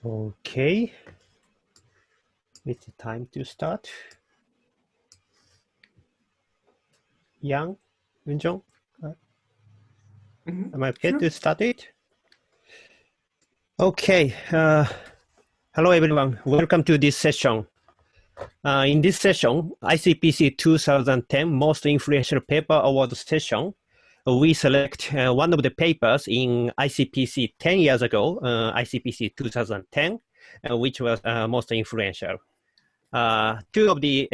Okay, it's time to start. Yang, Yunjong, am I okay to start it? Okay, hello everyone, welcome to this session. In this session, ICPC 2010 Most Influential Paper Award session, we select one of the papers in ICPC 10 years ago, ICPC 2010, which was most influential. Two of the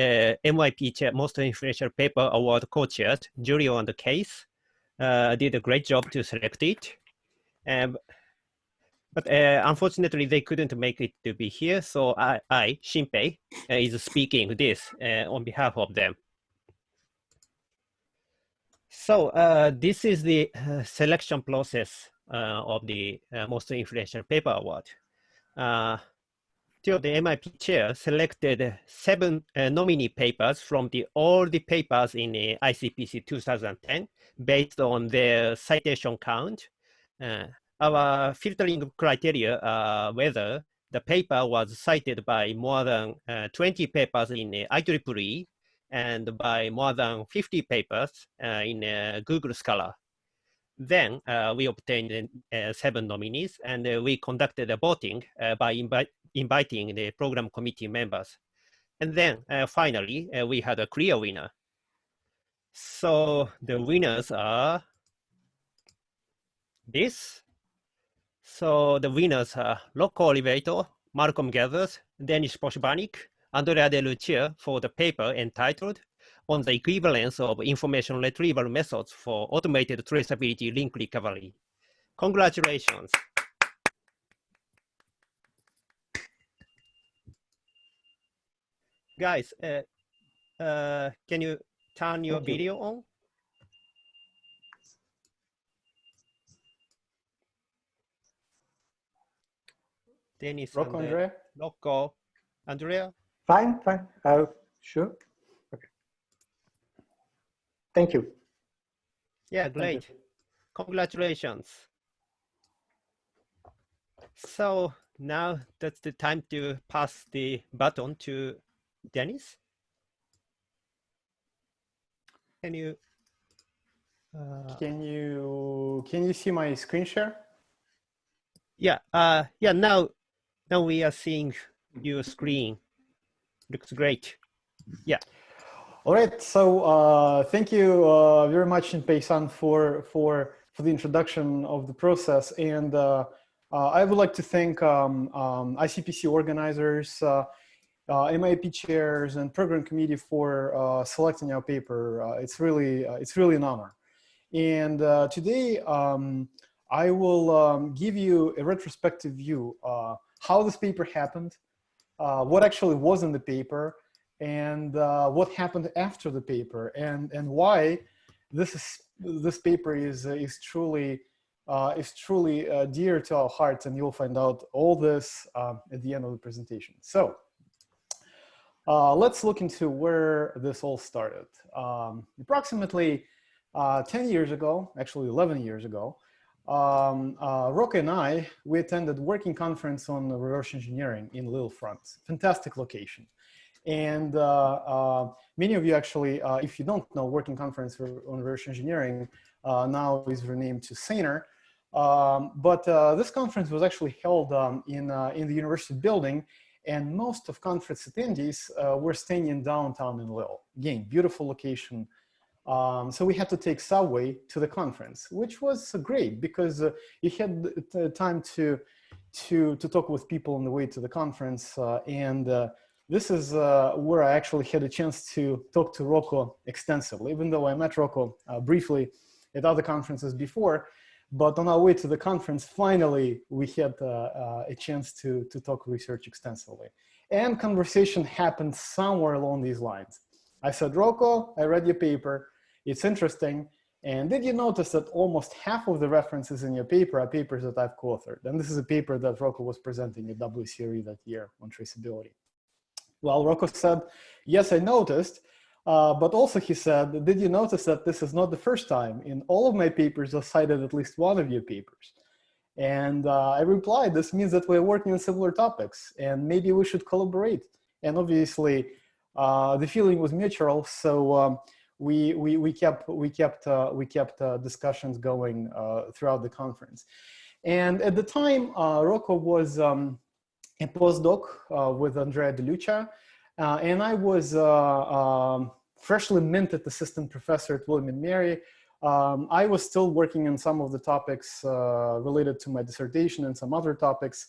MYP chair, Most Influential Paper Award co-chairs, Julio and Case, did a great job to select it. But unfortunately, they couldn't make it to be here. So I Shinpei, is speaking this on behalf of them. So this is the selection process of the Most Influential Paper Award. Two of the MIP chair selected 7 nominee papers from all the papers in the ICPC 2010 based on their citation count. Our filtering criteria are whether the paper was cited by more than 20 papers in IEEE and by more than 50 papers in Google Scholar. Then we obtained 7 nominees, and we conducted a voting by inviting the program committee members. And then finally, we had a clear winner. So the winners are this. So the winners are Rocco Oliveto, Malcolm Gathers, Denis Poshbanik, Andrea De Lucia for the paper entitled On the Equivalence of Information Retrieval Methods for Automated Traceability Link Recovery. Congratulations. Guys, can you turn your video on? Dennis, Rocco, Andrea? Rocco, Andrea? Fine. Sure. Okay. Thank you. Yeah, great. Congratulations. So now that's the time to pass the baton to Dennis. Can you? Can you see my screen share? Yeah. Yeah. Now we are seeing your screen. Looks great. Yeah. All right. So thank you very much, Shinpei-san, for the introduction of the process, and I would like to thank ICPC organizers, MIP chairs, and program committee for selecting our paper. It's really an honor. And today I will give you a retrospective view how this paper happened, what actually was in the paper, and what happened after the paper, and why this paper is truly dear to our hearts, and you'll find out all this at the end of the presentation. So let's look into where this all started. Approximately 10 years ago, actually 11 years ago, Rocco and we attended working conference on reverse engineering in Lille-France. Fantastic location. And many of you actually, if you don't know, working conference on reverse engineering now is renamed to SANER. But this conference was actually held in the university building, and most of conference attendees were staying in downtown in Lille. Again, beautiful location. So we had to take subway to the conference, which was great because you had time to talk with people on the way to the conference. And this is where I actually had a chance to talk to Rocco extensively, even though I met Rocco briefly at other conferences before. But on our way to the conference, finally, we had a chance to talk research extensively. And conversation happened somewhere along these lines. I said, Rocco, I read your paper. It's interesting. And did you notice that almost half of the references in your paper are papers that I've co-authored? And this is a paper that Rocco was presenting at WCRE that year on traceability. Well, Rocco said, yes, I noticed. But also he said, did you notice that this is not the first time? In all of my papers, I cited at least one of your papers. And I replied, this means that we're working on similar topics and maybe we should collaborate. And obviously the feeling was mutual. So we kept discussions going throughout the conference. And at the time, Rocco was a postdoc with Andrea De Lucia, and I was freshly minted assistant professor at William & Mary. I was still working on some of the topics related to my dissertation and some other topics.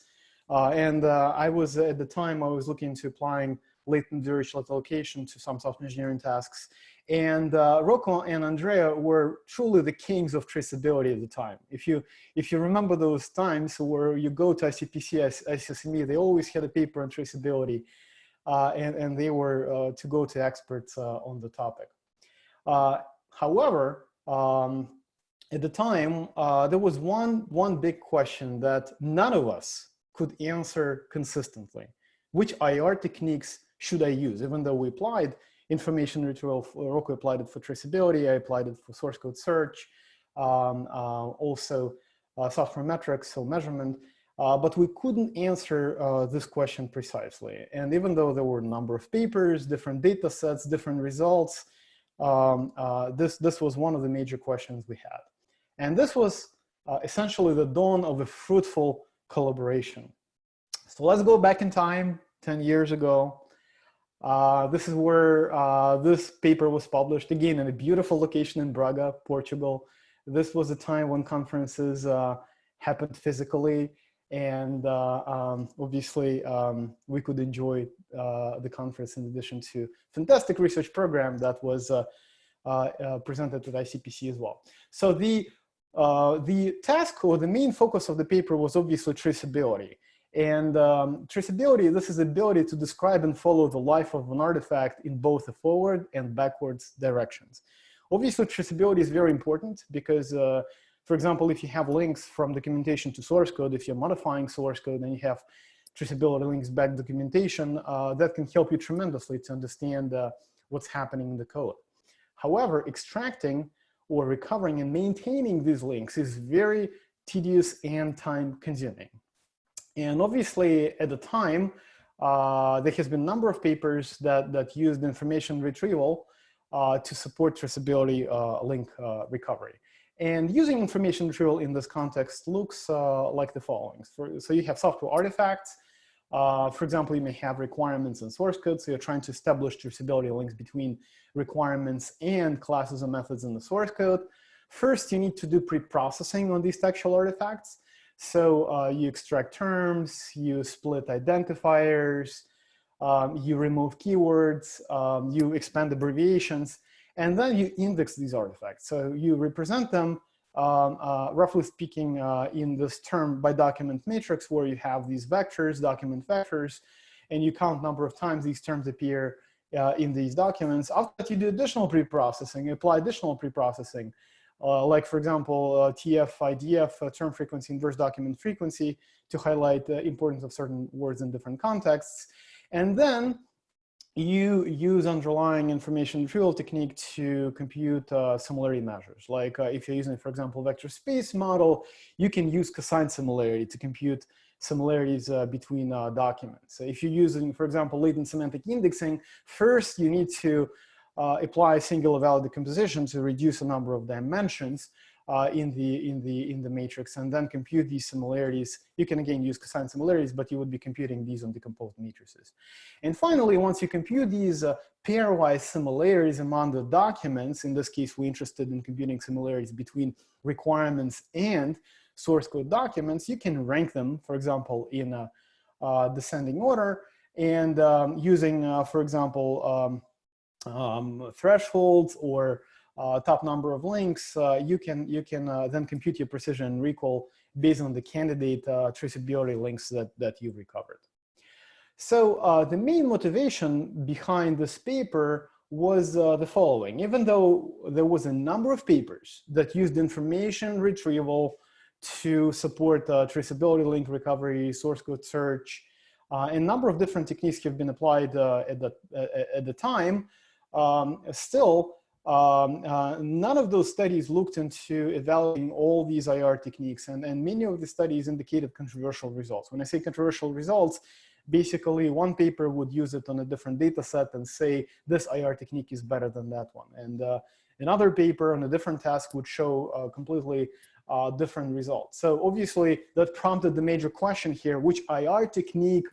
I was, at the time, I was looking into applying latent dirichlet allocation to some software engineering tasks. And Rocco and Andrea were truly the kings of traceability at the time. If you remember those times where you go to ICPC, ICSME, they always had a paper on traceability, and they were to go to experts on the topic. However, at the time, there was one big question that none of us could answer consistently. Which IR techniques should I use? Even though we applied information retrieval, Rocco applied it for traceability, I applied it for source code search, also software metrics, so measurement, but we couldn't answer this question precisely. And even though there were a number of papers, different data sets, different results, this was one of the major questions we had. And this was essentially the dawn of a fruitful collaboration. So let's go back in time, 10 years ago. This is where this paper was published, again, in a beautiful location in Braga, Portugal. This was a time when conferences happened physically, and obviously we could enjoy the conference in addition to fantastic research program that was presented at ICPC as well. So the task, or the main focus of the paper, was obviously traceability. And traceability, this is the ability to describe and follow the life of an artifact in both the forward and backwards directions. Obviously, traceability is very important because, for example, if you have links from documentation to source code, if you're modifying source code and you have traceability links back documentation, that can help you tremendously to understand what's happening in the code. However, extracting or recovering and maintaining these links is very tedious and time consuming. And obviously, at the time, there has been a number of papers that used information retrieval to support traceability link recovery. And using information retrieval in this context looks like the following. So you have software artifacts. For example, you may have requirements in source code. So you're trying to establish traceability links between requirements and classes or methods in the source code. First, you need to do pre-processing on these textual artifacts. So you extract terms, you split identifiers, you remove keywords, you expand abbreviations, and then you index these artifacts. So you represent them, roughly speaking, in this term by document matrix, where you have these vectors, document vectors, and you count number of times these terms appear in these documents. After that, you do additional pre-processing, you apply additional pre-processing. Like, for example, TF, IDF, term frequency, inverse document frequency, to highlight the importance of certain words in different contexts. And then you use underlying information retrieval technique to compute similarity measures. Like if you're using, for example, vector space model, you can use cosine similarity to compute similarities between documents. So if you're using, for example, latent semantic indexing, first you need to apply singular value decomposition to reduce the number of dimensions in the matrix, and then compute these similarities. You can again use cosine similarities, but you would be computing these on decomposed matrices. And finally, once you compute these pairwise similarities among the documents, in this case, we're interested in computing similarities between requirements and source code documents, you can rank them, for example, in a descending order, and using, for example, thresholds or top number of links, you can then compute your precision and recall based on the candidate traceability links that you've recovered. So the main motivation behind this paper was the following. Even though there was a number of papers that used information retrieval to support traceability link recovery, source code search, a number of different techniques have been applied at the time, still, none of those studies looked into evaluating all these IR techniques, and many of the studies indicated controversial results. When I say controversial results, basically one paper would use it on a different data set and say this IR technique is better than that one. And another paper on a different task would show completely different results. So obviously that prompted the major question here, which IR technique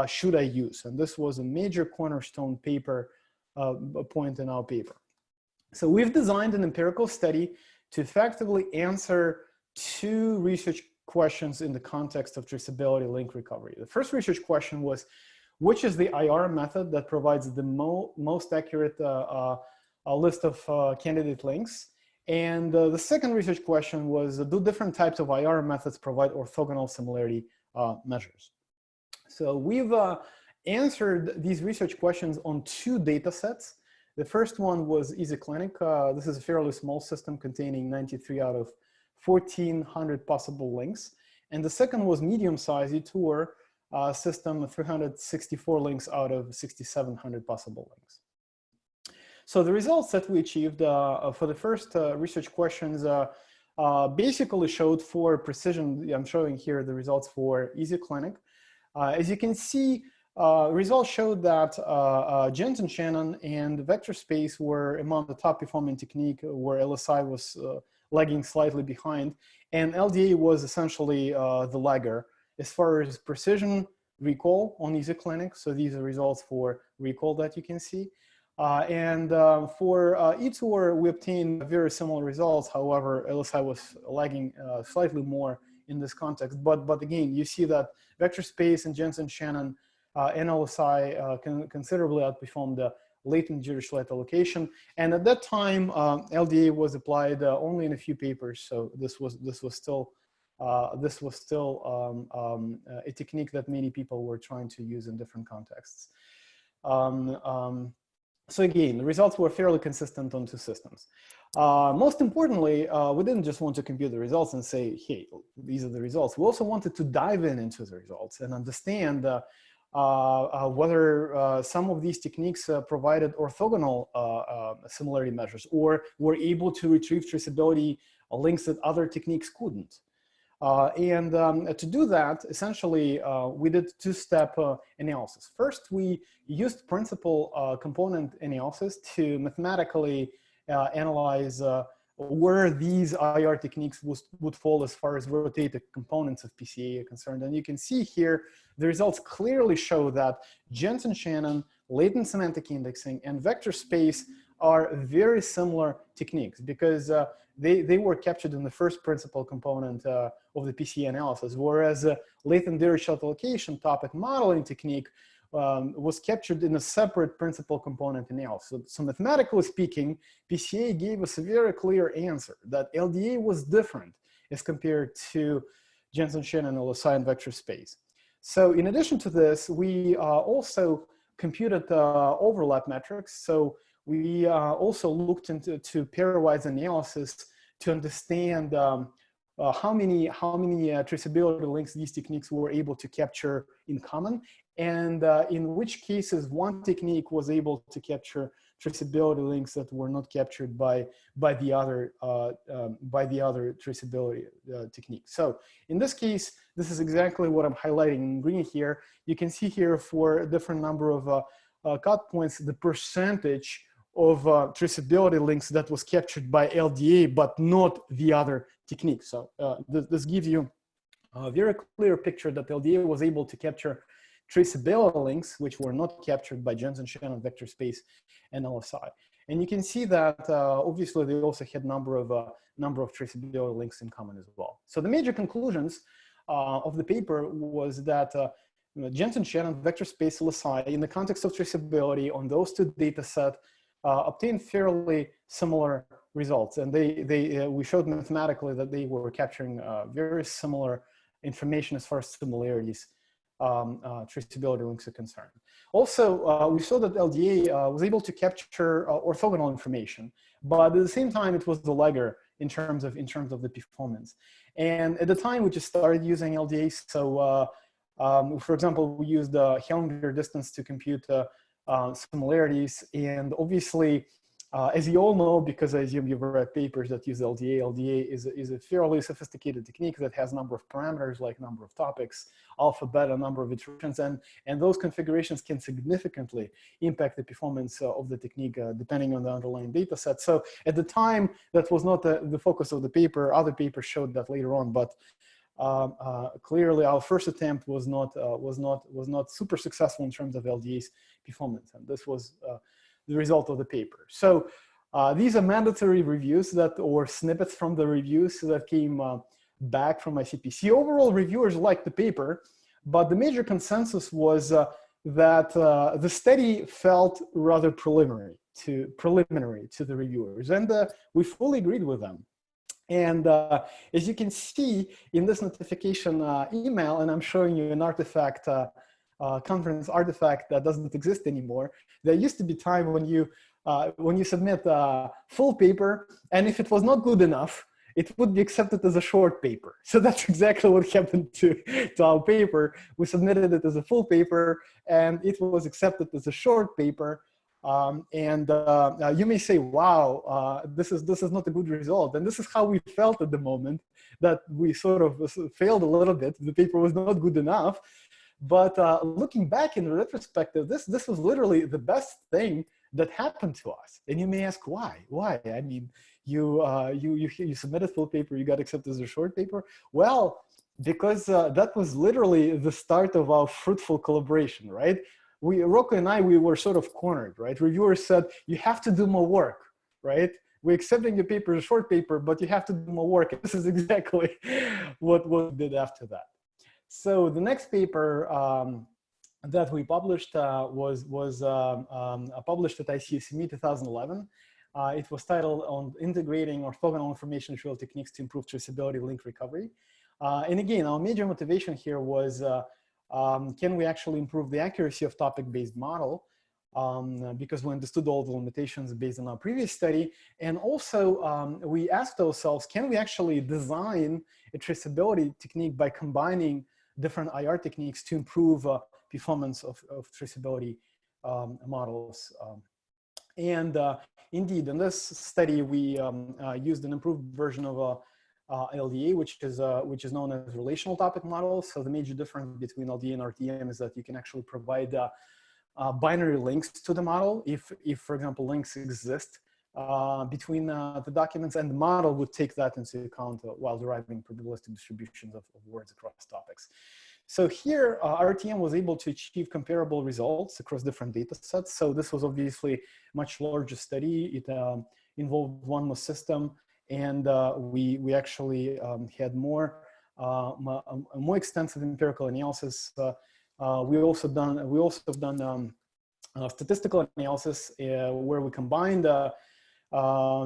should I use? And this was a major cornerstone paper point in our paper. So we've designed an empirical study to effectively answer two research questions in the context of traceability link recovery. The first research question was, which is the IR method that provides the most accurate list of candidate links? And the second research question was, do different types of IR methods provide orthogonal similarity measures? So we've answered these research questions on two data sets. The first one was EasyClinic. This is a fairly small system containing 93 out of 1,400 possible links. And the second was medium-sized eTour system, 364 links out of 6,700 possible links. So the results that we achieved for the first research questions basically showed for precision. I'm showing here the results for EasyClinic. As you can see, results showed that Jensen-Shannon and vector space were among the top performing technique, where LSI was lagging slightly behind, and LDA was essentially the lagger as far as precision recall on EasyClinic. So these are results for recall that you can see. And for eTour, we obtained very similar results. However, LSI was lagging slightly more in this context. But again, you see that vector space and Jensen-Shannon and LSI considerably outperformed the latent Dirichlet allocation. And at that time, LDA was applied only in a few papers. So this was still a technique that many people were trying to use in different contexts. So again, the results were fairly consistent on two systems. Most importantly, we didn't just want to compute the results and say, hey, these are the results. We also wanted to dive into the results and understand whether some of these techniques provided orthogonal similarity measures or were able to retrieve traceability links that other techniques couldn't. To do that, essentially, we did two-step analysis. First, we used principal component analysis to mathematically analyze where these IR techniques would fall as far as rotated components of PCA are concerned. And you can see here, the results clearly show that Jensen-Shannon, latent semantic indexing, and vector space are very similar techniques because they were captured in the first principal component of the PCA analysis, whereas latent Dirichlet allocation topic modeling technique was captured in a separate principal component analysis. So mathematically speaking, PCA gave us a very clear answer that LDA was different as compared to Jensen-Shannon, LSI, and vector space. So in addition to this, we also computed overlap metrics. So we also looked into pairwise analysis to understand how many traceability links these techniques were able to capture in common, and in which cases one technique was able to capture traceability links that were not captured by the other traceability technique. So in this case, this is exactly what I'm highlighting in green here. You can see here for a different number of cut points, the percentage of traceability links that was captured by LDA, but not the other technique. So this gives you a very clear picture that LDA was able to capture traceability links, which were not captured by Jensen-Shannon, vector space, and LSI. And you can see that obviously they also had number of traceability links in common as well. So the major conclusions of the paper was that Jensen-Shannon, vector space, LSI, in the context of traceability on those two data sets, obtained fairly similar results, and we showed mathematically that they were capturing very similar information as far as similarities traceability links are concerned. Also, we saw that LDA was able to capture orthogonal information, but at the same time, it was the lagger in terms of the performance. And at the time, we just started using LDA. So, for example, we used the Hellinger distance to compute similarities, and obviously As you all know, because I assume you've read papers that use LDA, LDA is a fairly sophisticated technique that has a number of parameters like number of topics, alpha, beta, number of iterations, and those configurations can significantly impact the performance of the technique depending on the underlying data set. So at the time, that was not the focus of the paper. Other papers showed that later on, but clearly our first attempt was not super successful in terms of LDA's performance, and this was the result of the paper. So these are mandatory reviews or snippets from the reviews that came back from Icpc. Overall, reviewers liked the paper, but the major consensus was that the study felt rather preliminary to the reviewers, and we fully agreed with them. And as you can see in this notification email, and I'm showing you an artifact, conference artifact that doesn't exist anymore. There used to be time when you submit a full paper, and if it was not good enough, it would be accepted as a short paper. So that's exactly what happened to our paper. We submitted it as a full paper, and it was accepted as a short paper. You may say, wow, this is not a good result. And this is how we felt at the moment, that we sort of failed a little bit. The paper was not good enough. But looking back in retrospective, this was literally the best thing that happened to us. And you may ask, why? Why? I mean, you submitted full paper, you got accepted as a short paper. Well, because that was literally the start of our fruitful collaboration, right? Rocco and I, we were sort of cornered, right? Reviewers said, you have to do more work, right? We're accepting your paper as a short paper, but you have to do more work. And this is exactly what we did after that. So the next paper that we published was published at ICSME 2011. It was titled on integrating orthogonal information retrieval techniques to improve traceability link recovery. And again, our major motivation here was, can we actually improve the accuracy of topic-based model? Because we understood all the limitations based on our previous study. And also, we asked ourselves, can we actually design a traceability technique by combining different IR techniques to improve performance of traceability models? Indeed, in this study, we used an improved version of LDA, which is known as relational topic model. So the major difference between LDA and RTM is that you can actually provide binary links to the model if, for example, links exist between the documents, and the model would take that into account while deriving probabilistic distributions of words across topics. So here, RTM was able to achieve comparable results across different data sets. So this was obviously a much larger study. It involved one more system, and we actually had more extensive empirical analysis. We also have done statistical analysis where we combined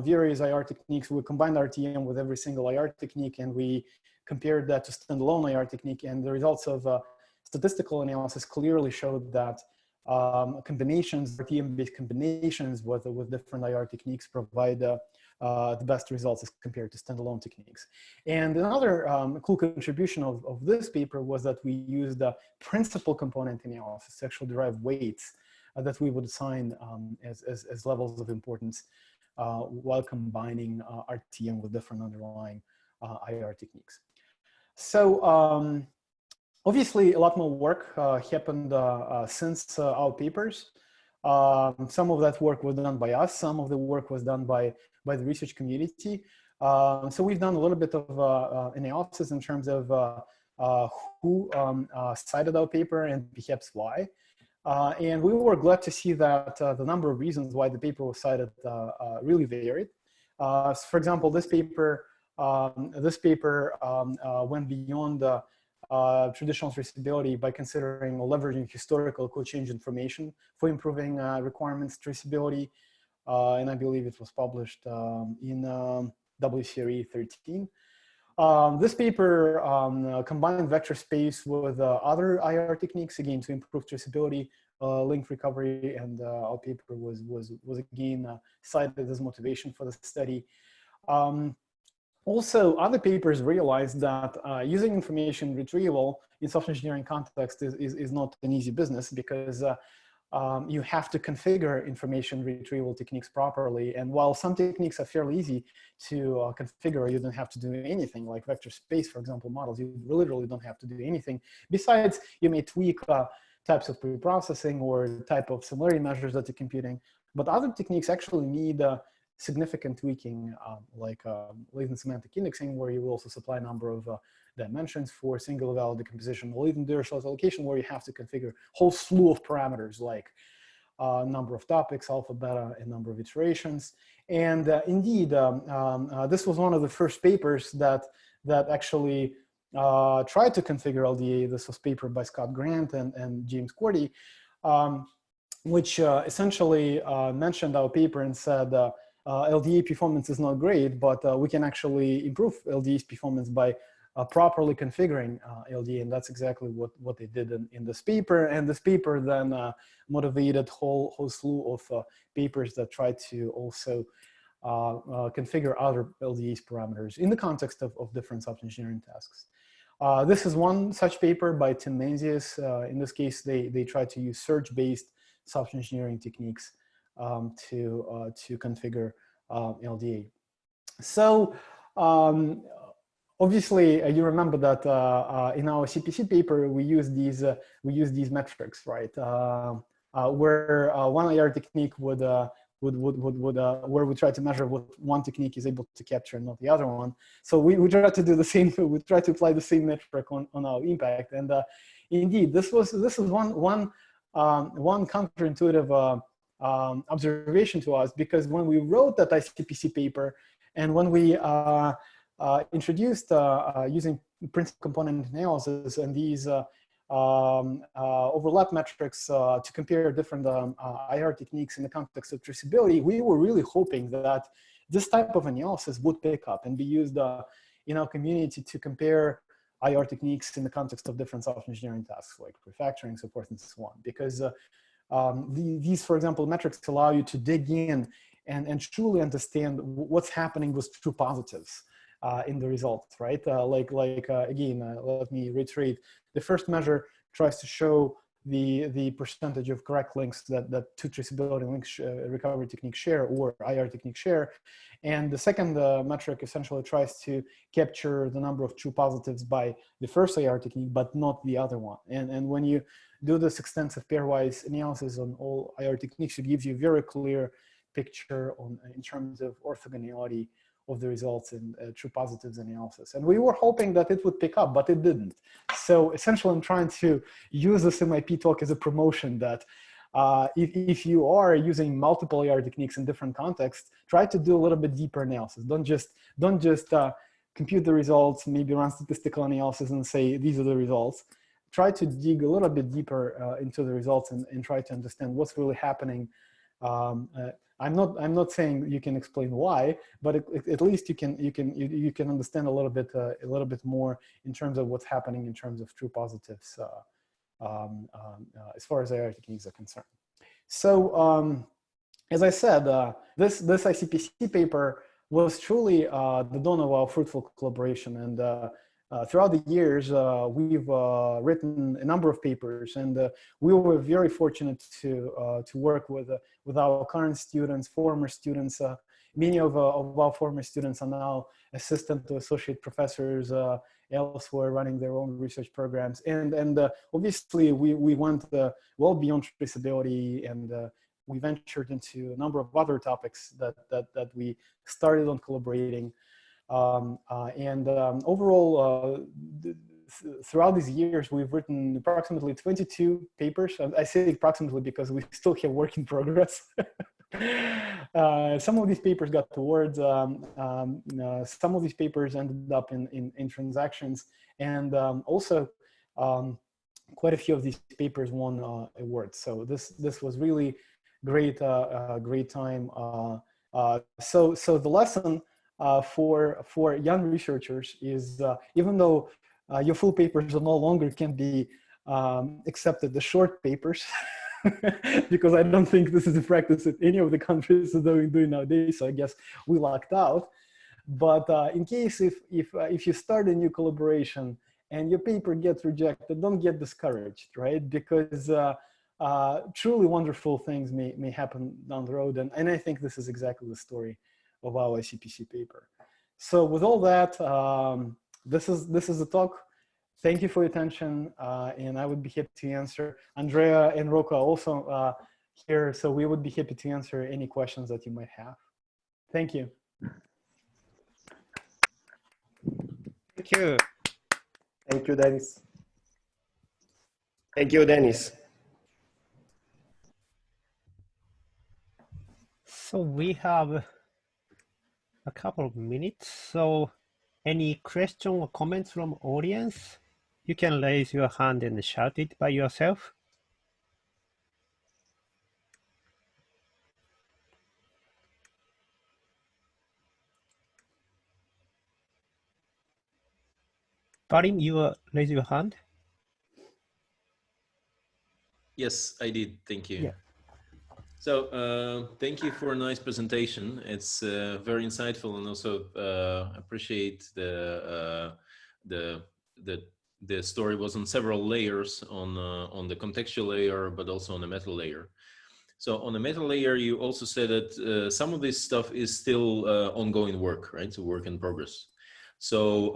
various IR techniques. We combined RTM with every single IR technique, and we compared that to standalone IR technique. And the results of statistical analysis clearly showed that combinations, RTM-based combinations with different IR techniques provide the best results as compared to standalone techniques. And another cool contribution of this paper was that we used principal component analysis to actually derive weights that we would assign as levels of importance while combining RTM with different underlying IR techniques. So obviously a lot more work happened since our papers. Some of that work was done by us. Some of the work was done by the research community. So we've done a little bit of analysis in terms of who cited our paper and perhaps why. And we were glad to see that the number of reasons why the paper was cited really varied. For example, this paper went beyond traditional traceability by considering or leveraging historical code change information for improving requirements traceability. And I believe it was published in WCRE 13. This paper combined vector space with other IR techniques, again, to improve traceability, link recovery, and our paper was again cited as motivation for the study. Also, other papers realized that using information retrieval in software engineering context is not an easy business, because you have to configure information retrieval techniques properly. And while some techniques are fairly easy to configure, you don't have to do anything, like vector space, for example, models, you literally don't have to do anything. Besides, you may tweak types of preprocessing or type of similarity measures that you're computing. But other techniques actually need significant tweaking, like latent semantic indexing, where you will also supply a number of dimensions for single value decomposition, or even Dirichlet allocation, where you have to configure a whole slew of parameters like number of topics, alpha, beta, and number of iterations. And indeed, this was one of the first papers that actually tried to configure LDA. This was a paper by Scott Grant and James Cordy, which essentially mentioned our paper and said, LDA performance is not great, but we can actually improve LDA's performance by properly configuring LDA, and that's exactly what they did in this paper. And this paper then motivated whole slew of papers that tried to also configure other LDA's parameters in the context of different software engineering tasks. This is one such paper by Tim Menzies. In this case, they tried to use search-based software engineering techniques to configure LDA. So obviously, you remember that in our CPC paper we use these metrics, right? Where one IR technique would where we try to measure what one technique is able to capture and not the other one. So we try to do the same. We try to apply the same metric on our impact. And indeed, this is one counterintuitive observation to us, because when we wrote that Icpc paper and when we introduced using principal component analysis and these overlap metrics to compare different IR techniques in the context of traceability, we were really hoping that this type of analysis would pick up and be used in our community to compare IR techniques in the context of different software engineering tasks like refactoring, so forth, and so on. Because these, for example, metrics allow you to dig in and truly understand what's happening with true positives in the results, right? Again, let me reiterate. The first measure tries to show the percentage of correct links that two traceability links recovery techniques share or IR techniques share. And the second metric essentially tries to capture the number of true positives by the first IR technique, but not the other one. And when you do this extensive pairwise analysis on all IR techniques, it gives you a very clear picture in terms of orthogonality of the results in true positives analysis. And we were hoping that it would pick up, but it didn't. So essentially, I'm trying to use this MIP talk as a promotion that if you are using multiple IR techniques in different contexts, try to do a little bit deeper analysis. Don't just compute the results, maybe run statistical analysis and say, these are the results. Try to dig a little bit deeper into the results and try to understand what's really happening. I'm not saying you can explain why, but at least you can understand a little bit more in terms of what's happening in terms of true positives as far as IR techniques are concerned. So as I said, this Icpc paper was truly the dawn of our fruitful collaboration, and throughout the years, we've written a number of papers, and we were very fortunate to work with our current students, former students. Many of our former students are now assistant to associate professors elsewhere, running their own research programs. And obviously, we went well beyond traceability, and we ventured into a number of other topics that we started on collaborating. Overall, throughout these years, we've written approximately 22 papers. I say approximately because we still have work in progress. Some of these papers got awards. Some of these papers ended up in transactions, and also quite a few of these papers won awards. So this was really great time. So the lesson for young researchers is even though your full papers no longer can be accepted, the short papers, because I don't think this is a practice that any of the countries are doing nowadays. So I guess we lucked out. But in case if you start a new collaboration and your paper gets rejected, don't get discouraged, right? Because truly wonderful things may happen down the road. And I think this is exactly the story of our ICPC paper. So with all that, this is the talk. Thank you for your attention, and I would be happy to answer. Andrea and Roka also here, so we would be happy to answer any questions that you might have. Thank you. Thank you. Thank you, Dennis. Thank you, Dennis. So we have a couple of minutes. So any question or comments from audience? You can raise your hand and shout it by yourself. Karim, you raise your hand. Yes, I did. Thank you. Yeah. So thank you for a nice presentation. It's very insightful, and also appreciate the story was on several layers, on the contextual layer, but also on the meta layer. So on the meta layer, you also said that some of this stuff is still ongoing work, right? So work in progress. So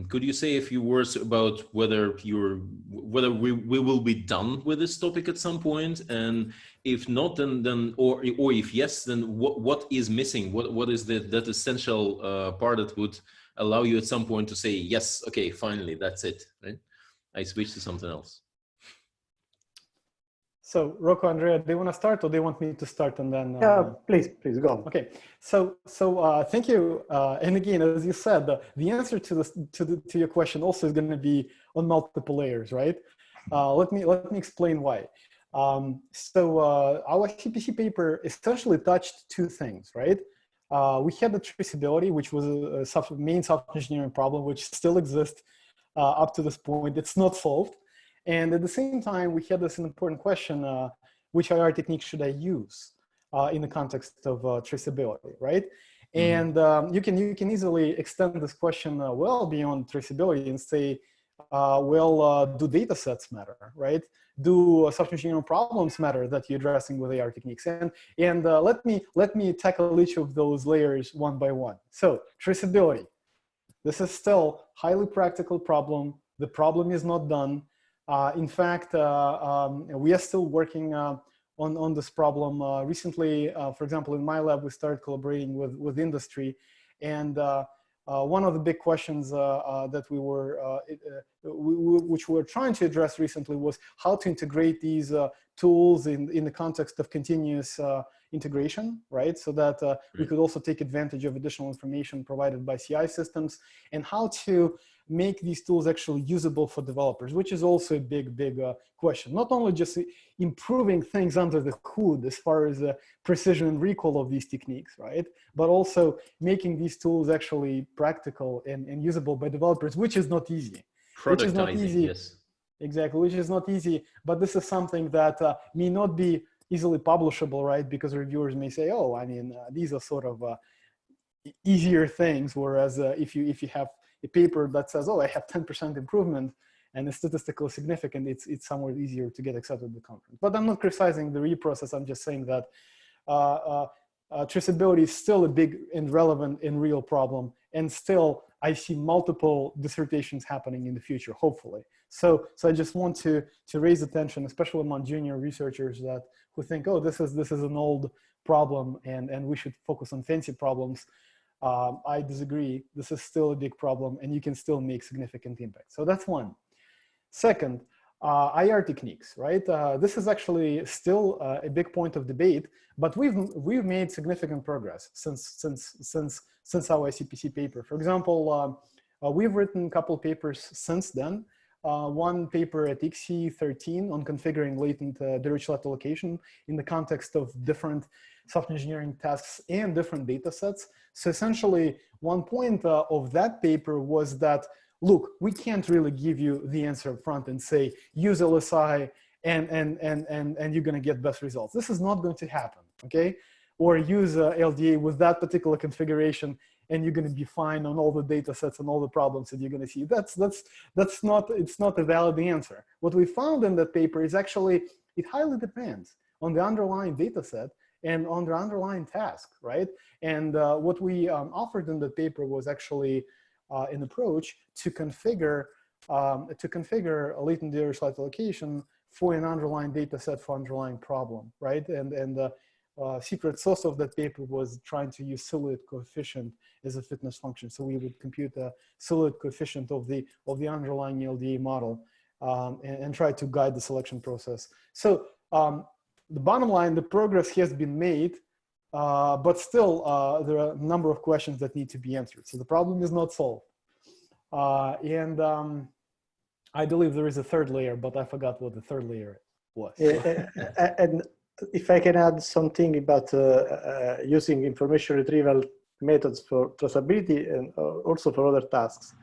could you say a few words about whether we will be done with this topic at some point, and if not, then or if yes, then what is missing? What is that essential part that would allow you at some point to say yes, okay, finally, that's it, right? I switch to something else. So Rocco, Andrea, do you want to start, or do you want me to start and then? Yeah, please go on. Okay, so thank you. And again, as you said, the answer to your question also is going to be on multiple layers, right? Let me explain why. So our ICPC paper essentially touched two things, right? We had the traceability, which was a main software engineering problem, which still exists up to this point. It's not solved. And at the same time, we had this important question, which IR technique should I use in the context of traceability, right? Mm-hmm. And you can easily extend this question well beyond traceability and say, do data sets matter, right? Do software engineering problems matter that you're addressing with AR techniques? And let me tackle each of those layers one by one. So traceability. This is still highly practical problem. The problem is not done. In fact, we are still working on this problem. Recently, for example, in my lab, we started collaborating with industry, and one of the big questions that which we were trying to address recently was how to integrate these tools in the context of continuous integration, right? So that we could also take advantage of additional information provided by CI systems, and how to make these tools actually usable for developers, which is also a big question. Not only just improving things under the hood as far as precision and recall of these techniques, right? But also making these tools actually practical and usable by developers, which is not easy. Which is not easy. Yes. Exactly, which is not easy, but this is something that may not be easily publishable, right? Because reviewers may say, oh, I mean, these are sort of easier things, whereas if you have a paper that says, oh, I have 10% improvement and it's statistically significant, it's somewhat easier to get accepted the conference. But I'm not criticizing the reprocess. I'm just saying that traceability is still a big and relevant and real problem. And still, I see multiple dissertations happening in the future, hopefully. So I just want to raise attention, especially among junior researchers who think, oh, this is an old problem and we should focus on fancy problems. I disagree. This is still a big problem, and you can still make significant impact. So that's one. Second, IR techniques, right? This is actually still a big point of debate, but we've made significant progress since our ICPC paper. For example, we've written a couple papers since then. One paper at Icpc 13 on configuring latent Dirichlet allocation in the context of different software engineering tasks and different data sets. So essentially, one point of that paper was that, look, we can't really give you the answer up front and say, use LSI and you're going to get best results. This is not going to happen, okay? Or use LDA with that particular configuration and you're going to be fine on all the data sets and all the problems that you're going to see. It's not a valid answer. What we found in that paper is actually It highly depends on the underlying data set and on the underlying task, right? And what we offered in the paper was actually an approach to configure a latent data site allocation for an underlying data set for underlying problem, right? And the secret sauce of that paper was trying to use silhouette coefficient as a fitness function. So we would compute the silhouette coefficient of the underlying LDA model and try to guide the selection process. So the bottom line, the progress has been made, but still there are a number of questions that need to be answered. So the problem is not solved. I believe there is a third layer, but I forgot what the third layer was. And if I can add something about using information retrieval methods for traceability and also for other tasks.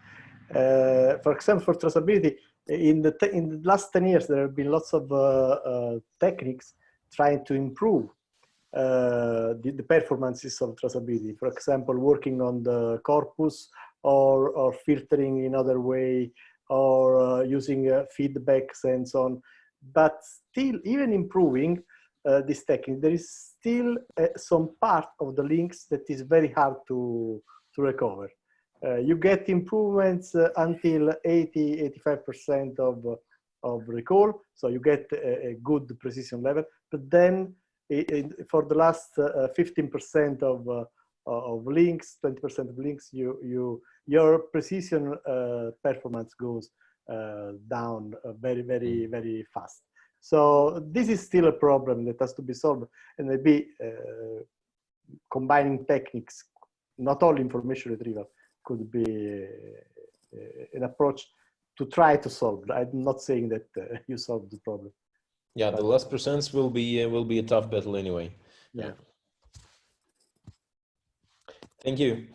For example, for traceability, in the last 10 years, there have been lots of techniques trying to improve the performances of traceability. For example, working on the corpus or filtering in other way, or using feedbacks and so on. But still, even improving this technique, there is still some part of the links that is very hard to recover. You get improvements until 80–85% of recall, so you get a good precision level. But then for the last 15% of links, 20% of links, your precision performance goes down very fast. So this is still a problem that has to be solved, and maybe combining techniques, not all information retrieval, could be an approach to try to solve. I'm not saying that you solve the problem. Yeah, the last percents will be a tough battle anyway. Yeah. Thank you.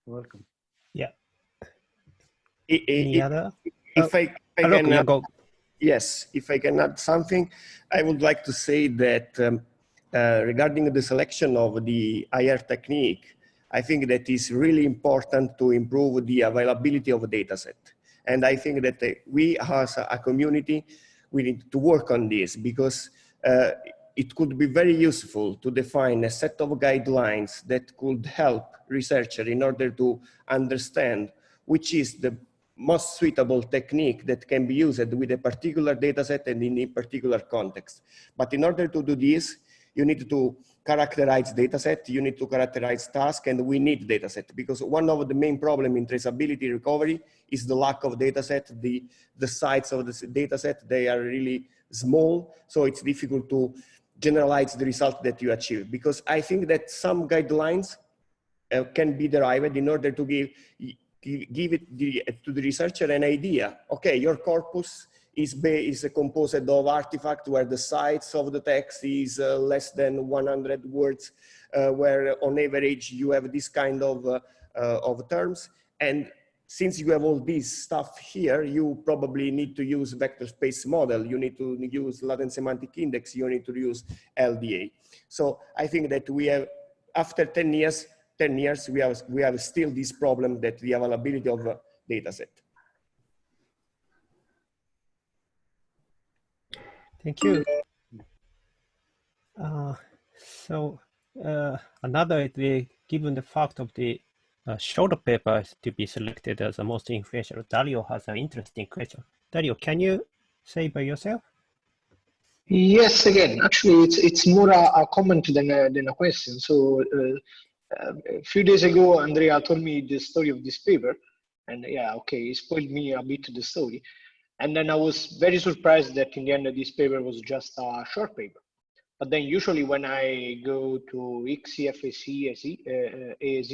You're welcome. Yeah. Any other? If I Hello, can, go. yes, if I can add something, I would like to say that regarding the selection of the IR technique, I think that is really important to improve the availability of a data set. And I think that we as a community, we need to work on this, because it could be very useful to define a set of guidelines that could help researchers in order to understand which is the most suitable technique that can be used with a particular data set and in a particular context. But in order to do this, you need to characterize data set, you need to characterize task, and we need data set, because one of the main problems in traceability recovery is the lack of data set. The size of the data set, they are really small, so it's difficult to generalize the result that you achieve. Because I think that some guidelines can be derived in order to give it to the researcher an idea. Okay, your corpus is composed of artifacts where the size of the text is less than 100 words, where on average you have this kind of terms. And since you have all this stuff here, you probably need to use vector space model. You need to use latent semantic index. You need to use LDA. So I think that we have, after 10 years, we have still this problem, that the availability of a data set. Thank you. Another, given the fact of the shorter paper to be selected as the most influential, Dario has an interesting question. Dario, can you say by yourself? Yes, again, actually, it's more a comment than a question. So a few days ago, Andrea told me the story of this paper, and yeah, okay, he spoiled me a bit the story. And then I was very surprised that in the end this paper was just a short paper. But then usually when I go to Icpc, AZ,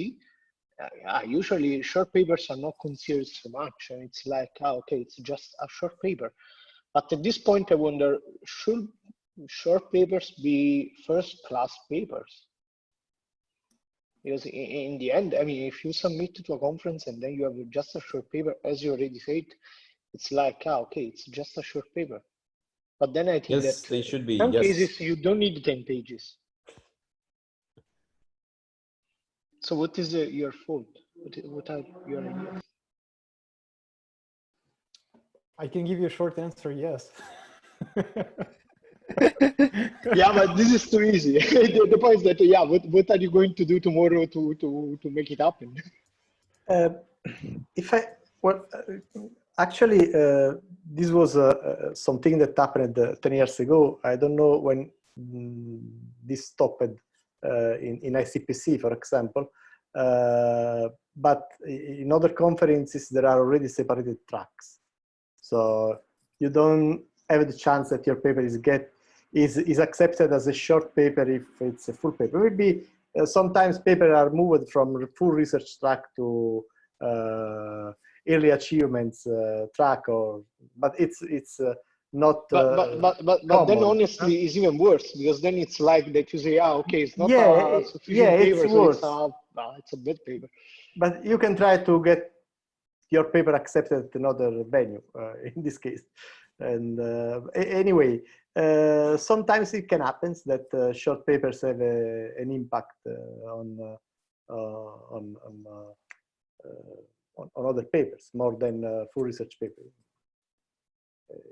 usually short papers are not considered so much. And it's like, okay, it's just a short paper. But at this point, I wonder, should short papers be first-class papers? Because in the end, I mean, if you submit to a conference and then you have just a short paper, as you already said, it's like, okay, it's just a short paper. But then I think Yes, that they should be. in some Yes. cases, you don't need 10 pages. So what is your fault? What are your ideas? I can give you a short answer, yes. Yeah, but this is too easy. The point is that, yeah, what are you going to do tomorrow to make it happen? If I, well, actually, this was something that happened 10 years ago. I don't know when this stopped in ICPC, for example. But in other conferences, there are already separated tracks. So you don't have the chance that your paper is accepted as a short paper if it's a full paper. Maybe sometimes papers are moved from full research track to early achievements track, but it's not But then honestly it's even worse, because then it's like that you say, okay, it's not a sufficient paper, it's so worse. it's a bad paper. But you can try to get your paper accepted at another venue in this case. And anyway, sometimes it can happen that short papers have an impact on other papers more than full research papers.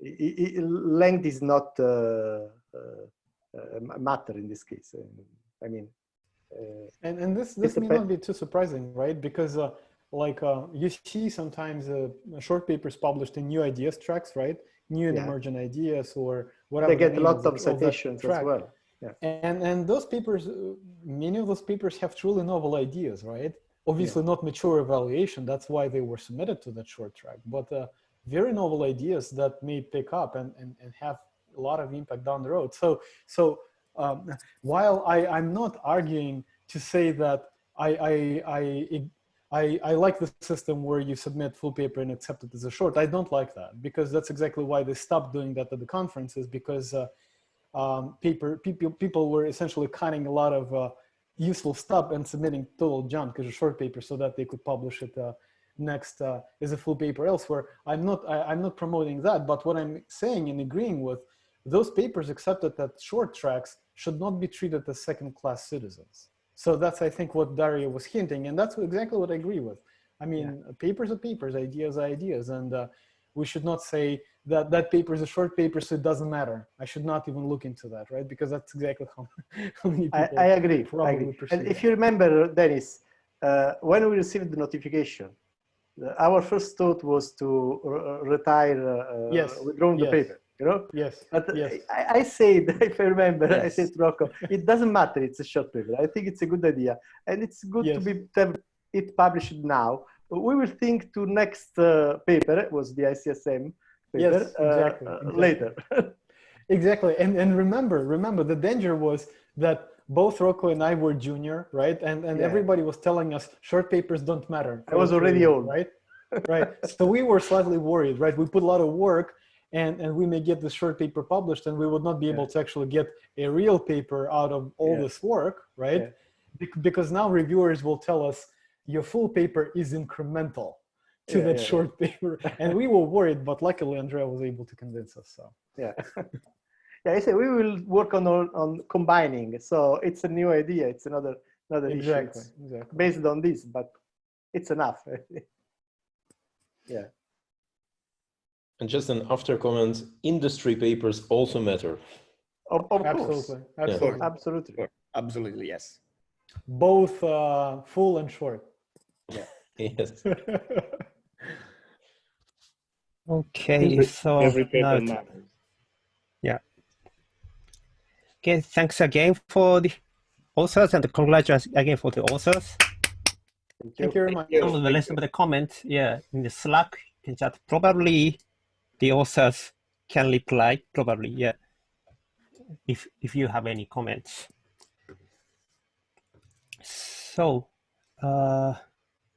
Length is not a matter in this case. I mean, and this may not be too surprising, right? Because you see sometimes short papers published in new ideas tracks, right? New and emergent ideas, or whatever. They get a lot of citations as well. Yeah. And those papers, many of those papers have truly novel ideas, right? Obviously not mature evaluation. That's why they were submitted to that short track, but very novel ideas that may pick up and have a lot of impact down the road. So while I'm not arguing to say that I like the system where you submit full paper and accept it as a short. I don't like that, because that's exactly why they stopped doing that at the conferences, because people were essentially cutting a lot of useful stuff and submitting total junk as a short paper so that they could publish it next as a full paper elsewhere. I'm not promoting that, but what I'm saying and agreeing with, those papers accepted at short tracks should not be treated as second-class citizens. So that's, I think, what Dario was hinting, and that's exactly what I agree with. I mean, papers are papers, ideas are ideas, and we should not say that paper is a short paper, so it doesn't matter. I should not even look into that, right? Because that's exactly how many people I agree. probably perceive And if you remember, Dennis, when we received the notification, our first thought was to retire, withdraw the paper, you know? Yes. But yes. I said, if I remember, I said to Rocco, it doesn't matter, it's a short paper. I think it's a good idea. And it's good to have it published now. We will think to next paper, it was the ICSM paper, exactly. later. Exactly. And remember, the danger was that both Rocco and I were junior, right? And everybody was telling us short papers don't matter. I was already old. Right? Right. So we were slightly worried, right? We put a lot of work, and we may get the short paper published, and we would not be able to actually get a real paper out of all this work, right? Because now reviewers will tell us your full paper is incremental to that short paper. And we were worried, but luckily Andrea was able to convince us. So I say we will work on combining. So it's a new idea. It's another issue. Exactly. Based on this, but it's enough. And just an after comment: industry papers also matter. Of course. Absolutely, yes. Both full and short. Yes. Okay, so every paper matters. Okay, thanks again for the authors, and congratulations again for the authors. Thank you very much. Some of the rest of the comments, in the Slack, you can just probably the authors can reply, probably, if you have any comments. So,